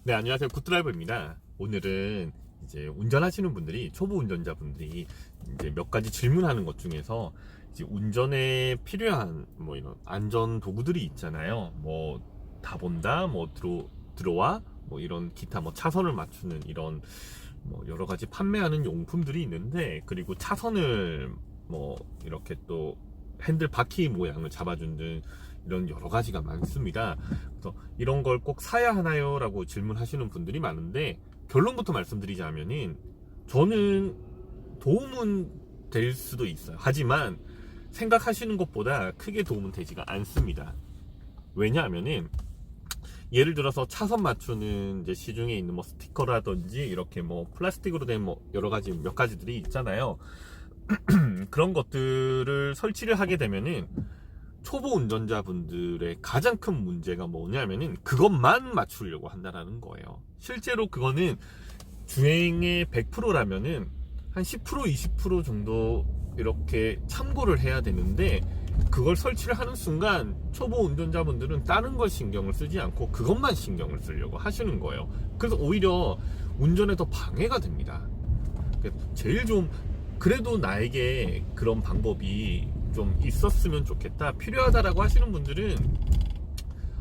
네, 안녕하세요. 굿드라이버입니다. 오늘은 이제 운전하시는 분들이, 초보 운전자분들이 이제 몇 가지 질문하는 것 중에서 이제 운전에 필요한 뭐 이런 안전 도구들이 있잖아요. 뭐 다본다, 뭐 들어와, 뭐 이런 기타 뭐 차선을 맞추는 이런 뭐 여러 가지 판매하는 용품들이 있는데, 그리고 차선을 뭐 이렇게 또 핸들 바퀴 모양을 잡아주는 이런 여러 가지가 많습니다. 그래서 이런 걸 꼭 사야 하나요? 라고 질문하시는 분들이 많은데, 결론부터 말씀드리자면은 저는 도움은 될 수도 있어요. 하지만 생각하시는 것보다 크게 도움은 되지가 않습니다. 왜냐하면은 예를 들어서 차선 맞추는 이제 시중에 있는 뭐 스티커라든지 이렇게 뭐 플라스틱으로 된 뭐 여러 가지 몇 가지들이 있잖아요. 그런 것들을 설치를 하게 되면은 초보 운전자분들의 가장 큰 문제가 뭐냐면은 그것만 맞추려고 한다라는 거예요. 실제로 그거는 주행의 100%라면은 한 10%, 20% 정도 이렇게 참고를 해야 되는데, 그걸 설치를 하는 순간 초보 운전자분들은 다른 걸 신경을 쓰지 않고 그것만 신경을 쓰려고 하시는 거예요. 그래서 오히려 운전에 더 방해가 됩니다. 제일 좀 그래도 나에게 그런 방법이 좀 있었으면 좋겠다, 필요하다라고 하시는 분들은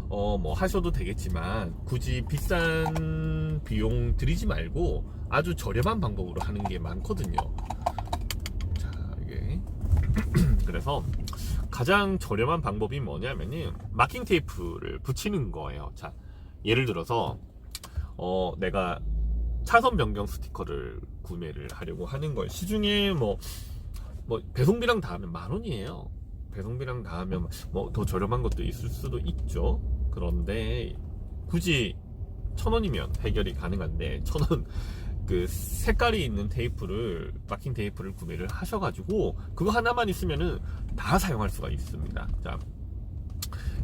뭐 하셔도 되겠지만, 굳이 비싼 비용 들이지 말고 아주 저렴한 방법으로 하는 게 많거든요. 자, 이게 그래서 가장 저렴한 방법이 뭐냐면은 마킹 테이프를 붙이는 거예요. 자, 예를 들어서 내가 차선 변경 스티커를 구매를 하려고 하는 거예요. 시중에 뭐 배송비랑 다 하면 10,000원이에요. 배송비랑 다 하면 뭐 더 저렴한 것도 있을 수도 있죠. 그런데 굳이 1,000원이면 해결이 가능한데, 1,000원 그 색깔이 있는 테이프를, 마킹 테이프를 구매를 하셔가지고 그거 하나만 있으면은 다 사용할 수가 있습니다. 자,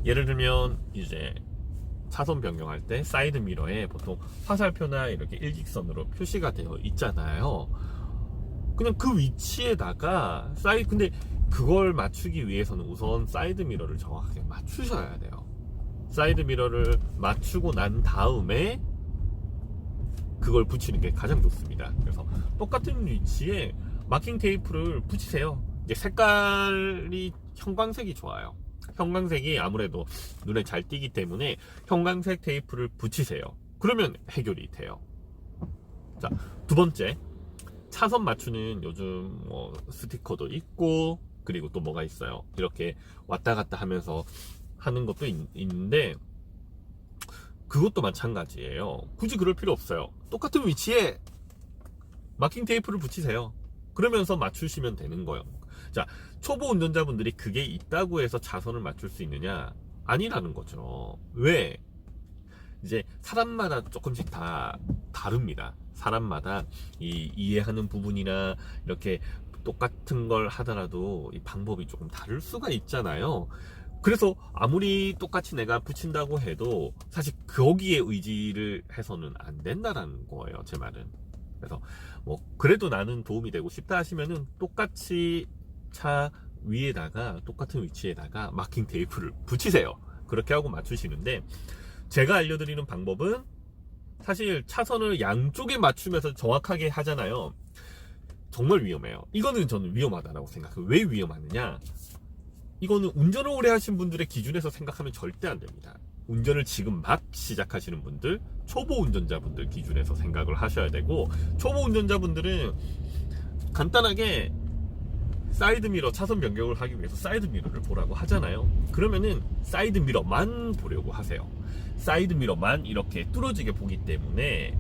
예를 들면 이제 차선 변경할 때 사이드 미러에 보통 화살표나 이렇게 일직선으로 표시가 되어 있잖아요. 그냥 그 위치에다가 근데 그걸 맞추기 위해서는 우선 사이드 미러를 정확하게 맞추셔야 돼요. 사이드 미러를 맞추고 난 다음에 그걸 붙이는 게 가장 좋습니다. 그래서 똑같은 위치에 마킹 테이프를 붙이세요. 이제 색깔이 형광색이 좋아요. 형광색이 아무래도 눈에 잘 띄기 때문에 형광색 테이프를 붙이세요. 그러면 해결이 돼요. 자, 두 번째, 차선 맞추는 요즘 뭐 스티커도 있고, 그리고 또 뭐가 있어요. 이렇게 왔다 갔다 하면서 하는 것도 있는데, 그것도 마찬가지예요. 굳이 그럴 필요 없어요. 똑같은 위치에 마킹 테이프를 붙이세요. 그러면서 맞추시면 되는 거예요. 자, 초보 운전자분들이 그게 있다고 해서 차선을 맞출 수 있느냐? 아니라는 거죠. 왜? 이제 사람마다 조금씩 다 다릅니다. 사람마다 이해하는 부분이나 이렇게 똑같은 걸 하더라도 이 방법이 조금 다를 수가 있잖아요. 그래서 아무리 똑같이 내가 붙인다고 해도 사실 거기에 의지를 해서는 안 된다라는 거예요, 제 말은. 그래서 뭐 그래도 나는 도움이 되고 싶다 하시면은 똑같이 차 위에다가 똑같은 위치에다가 마킹 테이프를 붙이세요. 그렇게 하고 맞추시는데, 제가 알려드리는 방법은 사실 차선을 양쪽에 맞추면서 정확하게 하잖아요. 정말 위험해요. 이거는 저는 위험하다고 생각해요. 왜 위험하느냐? 이거는 운전을 오래 하신 분들의 기준에서 생각하면 절대 안 됩니다. 운전을 지금 막 시작하시는 분들, 초보 운전자분들 기준에서 생각을 하셔야 되고, 초보 운전자분들은 간단하게 사이드 미러, 차선 변경을 하기 위해서 사이드 미러를 보라고 하잖아요. 그러면은 사이드 미러만 보려고 하세요. 사이드 미러만 이렇게 뚫어지게 보기 때문에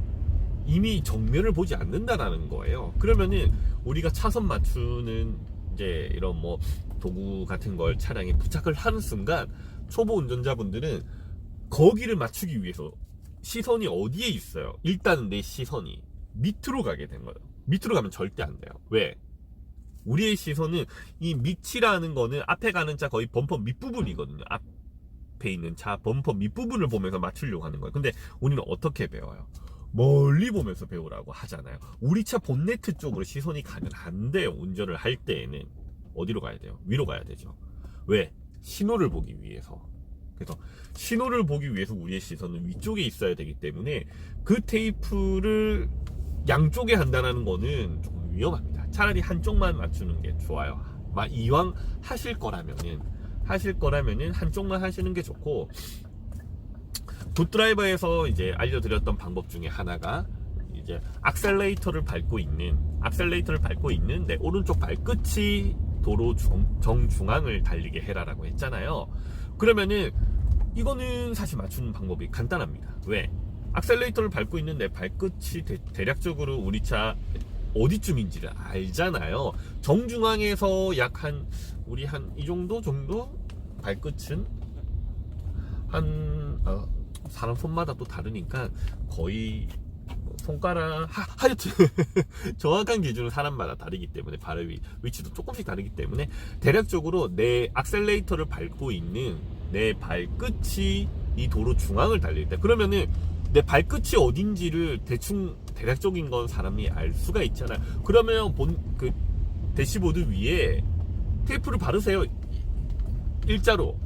이미 정면을 보지 않는다라는 거예요. 그러면은 우리가 차선 맞추는 이제 이런 뭐 도구 같은 걸 차량에 부착을 하는 순간, 초보 운전자분들은 거기를 맞추기 위해서 시선이 어디에 있어요? 일단은 내 시선이 밑으로 가게 된 거예요. 밑으로 가면 절대 안 돼요. 왜? 우리의 시선은 이 밑이라는 거는 앞에 가는 차 거의 범퍼 밑부분이거든요. 앞에 있는 차 범퍼 밑부분을 보면서 맞추려고 하는 거예요. 근데 우리는 어떻게 배워요? 멀리 보면서 배우라고 하잖아요. 우리 차 본네트 쪽으로 시선이 가면 안 돼요. 운전을 할 때에는 어디로 가야 돼요? 위로 가야 되죠. 왜? 신호를 보기 위해서. 그래서 신호를 보기 위해서 우리의 시선은 위쪽에 있어야 되기 때문에 그 테이프를 양쪽에 한다는 거는 조금 위험합니다. 차라리 한쪽만 맞추는 게 좋아요. 이왕 하실 거라면은 한쪽만 하시는 게 좋고, 굿드라이버에서 이제 알려드렸던 방법 중에 하나가 이제 악셀레이터를 밟고 있는 내 오른쪽 발끝이 도로 정중앙을 달리게 해라라고 했잖아요. 그러면은 이거는 사실 맞추는 방법이 간단합니다. 왜? 악셀레이터를 밟고 있는 내 발끝이 대략적으로 우리 차 어디쯤인지를 알잖아요. 정중앙에서 우리 한 이 정도 발끝은 사람 손마다 또 다르니까 거의 손가락 하여튼 정확한 기준은 사람마다 다르기 때문에 발의 위치도 조금씩 다르기 때문에 대략적으로 내 악셀레이터를 밟고 있는 내 발끝이 이 도로 중앙을 달릴 때, 그러면은 내 발끝이 어딘지를 대략적인 건 사람이 알 수가 있잖아요. 그러면 그 대시보드 위에 테이프를 바르세요. 일자로.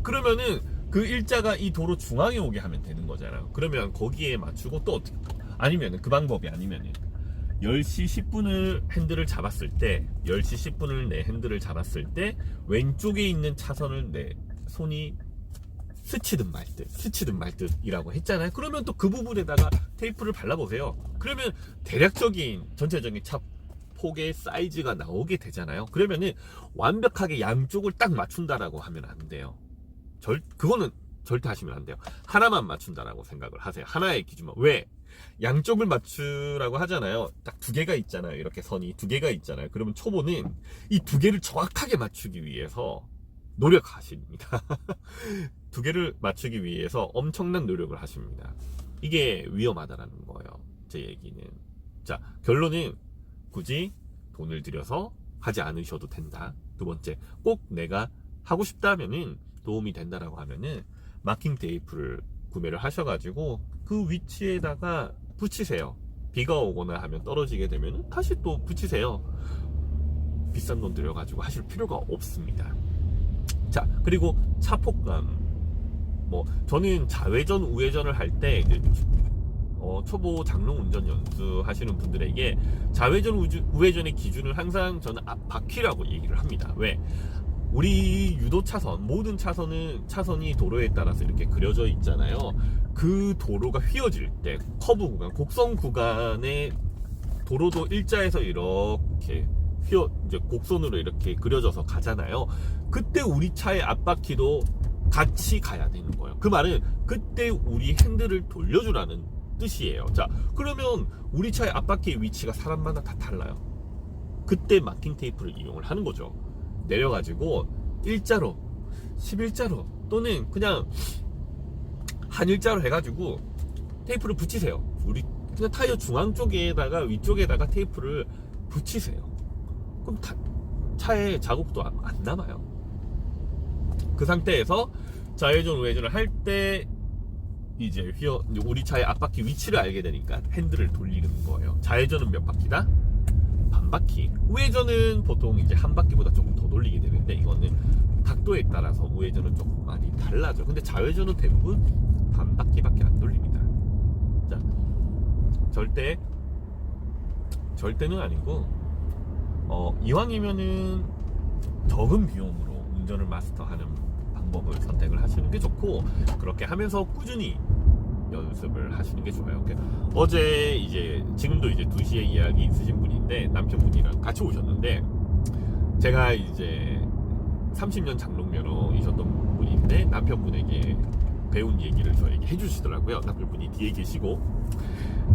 그러면은 그 일자가 이 도로 중앙에 오게 하면 되는 거잖아요. 그러면 거기에 맞추고 또 어떻게, 아니면은 그 방법이 아니면은 10시 10분을 핸들을 잡았을 때 10시 10분을 내 핸들을 잡았을 때 왼쪽에 있는 차선을 내 손이 스치든 말듯이라고 했잖아요. 그러면 또 그 부분에다가 테이프를 발라보세요. 그러면 대략적인 전체적인 차 폭의 사이즈가 나오게 되잖아요. 그러면은 완벽하게 양쪽을 딱 맞춘다라고 하면 안 돼요. 그거는 절대 하시면 안 돼요. 하나만 맞춘다라고 생각을 하세요. 하나의 기준만. 왜? 양쪽을 맞추라고 하잖아요. 딱 두 개가 있잖아요. 이렇게 선이 두 개가 있잖아요. 그러면 초보는 이 두 개를 정확하게 맞추기 위해서 노력하십니다. 두 개를 맞추기 위해서 엄청난 노력을 하십니다. 이게 위험하다라는 거예요. 제 얘기는. 자, 결론은 굳이 돈을 들여서 하지 않으셔도 된다. 두 번째, 꼭 내가 하고 싶다면은 도움이 된다라고 하면은 마킹 테이프를 구매를 하셔가지고 그 위치에다가 붙이세요. 비가 오거나 하면 떨어지게 되면 다시 또 붙이세요. 비싼 돈 들여가지고 하실 필요가 없습니다. 자, 그리고 차폭감. 저는 좌회전 우회전을 할 때 초보 장롱 운전 연수하시는 분들에게 좌회전 우회전의 기준을 항상 저는 앞바퀴라고 얘기를 합니다. 왜? 우리 유도 차선, 모든 차선이 도로에 따라서 이렇게 그려져 있잖아요. 그 도로가 휘어질 때, 커브 구간, 곡선 구간의 도로도 일자에서 이렇게 이제 곡선으로 이렇게 그려져서 가잖아요. 그때 우리 차의 앞바퀴도 같이 가야 되는 거예요. 그 말은 그때 우리 핸들을 돌려주라는 뜻이에요. 자, 그러면 우리 차의 앞바퀴의 위치가 사람마다 다 달라요. 그때 마킹 테이프를 이용을 하는 거죠. 내려가지고 일자로 11자로 또는 그냥 한일자로 해가지고 테이프를 붙이세요. 그냥 타이어 중앙 쪽에다가 위쪽에다가 테이프를 붙이세요. 그럼 차에 자국도 안 남아요. 그 상태에서 좌회전 우회전을 할 때 이제 우리 차의 앞바퀴 위치를 알게 되니까 핸들을 돌리는 거예요. 좌회전은 몇 바퀴다? 반 바퀴. 우회전은 보통 이제 한 바퀴보다 조금 더 돌리게 되는데 이거는 각도에 따라서 우회전은 조금 많이 달라져. 근데 좌회전은 대부분 반 바퀴밖에 안 돌립니다. 자, 절대는 아니고 이왕이면은 적은 비용으로 운전을 마스터하는 방법을 선택을 하시는 게 좋고, 그렇게 하면서 꾸준히 연습을 하시는 게 좋아요. 어제 지금도 2시에 예약이 있으신 분인데 남편분이랑 같이 오셨는데, 제가 이제 30년 장롱면허이셨던 분인데 남편분에게 배운 얘기를 저에게 해주시더라고요. 남편분이 뒤에 계시고,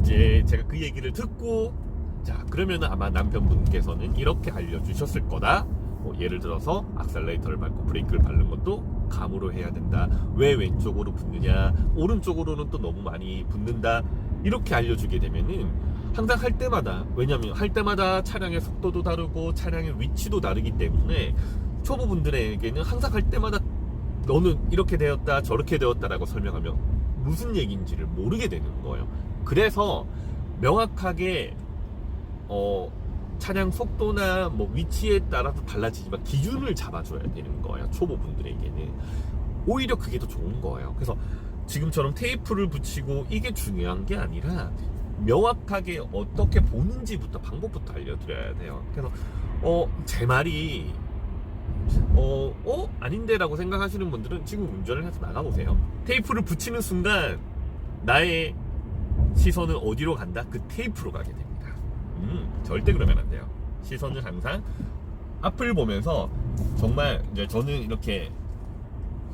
이제 제가 그 얘기를 듣고, 자, 그러면 아마 남편분께서는 이렇게 알려주셨을 거다. 예를 들어서 악셀레이터를 밟고 브레이크를 밟는 것도 감으로 해야 된다. 왜 왼쪽으로 붙느냐, 오른쪽으로는 또 너무 많이 붙는다. 이렇게 알려주게 되면은 항상 할 때마다, 왜냐면 할 때마다 차량의 속도도 다르고 차량의 위치도 다르기 때문에 초보분들에게는 항상 할 때마다 너는 이렇게 되었다 저렇게 되었다라고 설명하면 무슨 얘기인지를 모르게 되는 거예요. 그래서 명확하게 차량 속도나 위치에 따라서 달라지지만 기준을 잡아줘야 되는 거예요. 초보분들에게는 오히려 그게 더 좋은 거예요. 그래서 지금처럼 테이프를 붙이고 이게 중요한 게 아니라 명확하게 어떻게 보는지부터 방법부터 알려드려야 돼요. 그래서 제 말이 아닌데라고 생각하시는 분들은 지금 운전을 해서 나가보세요. 테이프를 붙이는 순간 나의 시선은 어디로 간다? 그 테이프로 가게 됩니다. 절대 그러면 안 돼요. 시선을 항상 앞을 보면서, 정말 이제 저는 이렇게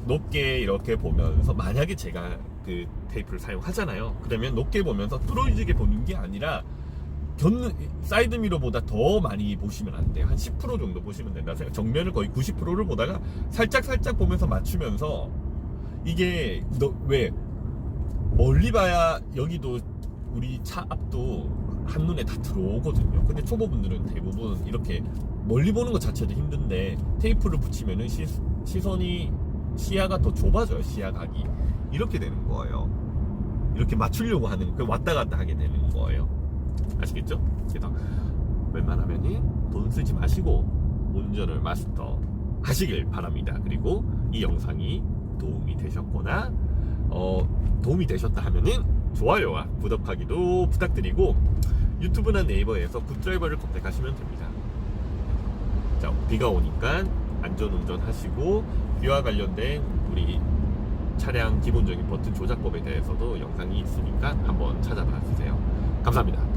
높게 이렇게 보면서, 만약에 제가 그 테이프를 사용하잖아요. 그러면 높게 보면서 뚫어지게 보는 게 아니라 사이드 미러보다 더 많이 보시면 안 돼요. 한 10% 정도 보시면 된다 생각. 정면을 거의 90%를 보다가 살짝 보면서 맞추면서, 이게 왜 멀리 봐야 여기도 우리 차 앞도 한눈에 다 들어오거든요. 근데 초보분들은 대부분 이렇게 멀리 보는 것 자체도 힘든데 테이프를 붙이면은 시야가 더 좁아져요. 시야각이 이렇게 되는 거예요. 이렇게 맞추려고 하는, 그 왔다 갔다 하게 되는 거예요. 아시겠죠? 그래서 웬만하면 돈 쓰지 마시고 운전을 마스터 하시길 바랍니다. 그리고 이 영상이 도움이 되셨거나 도움이 되셨다 하면은 좋아요와 구독하기도 부탁드리고, 유튜브나 네이버에서 굿드라이버를 검색하시면 됩니다. 자, 비가 오니까 안전운전 하시고, 비와 관련된 우리 차량 기본적인 버튼 조작법에 대해서도 영상이 있으니까 한번 찾아봐 주세요. 감사합니다.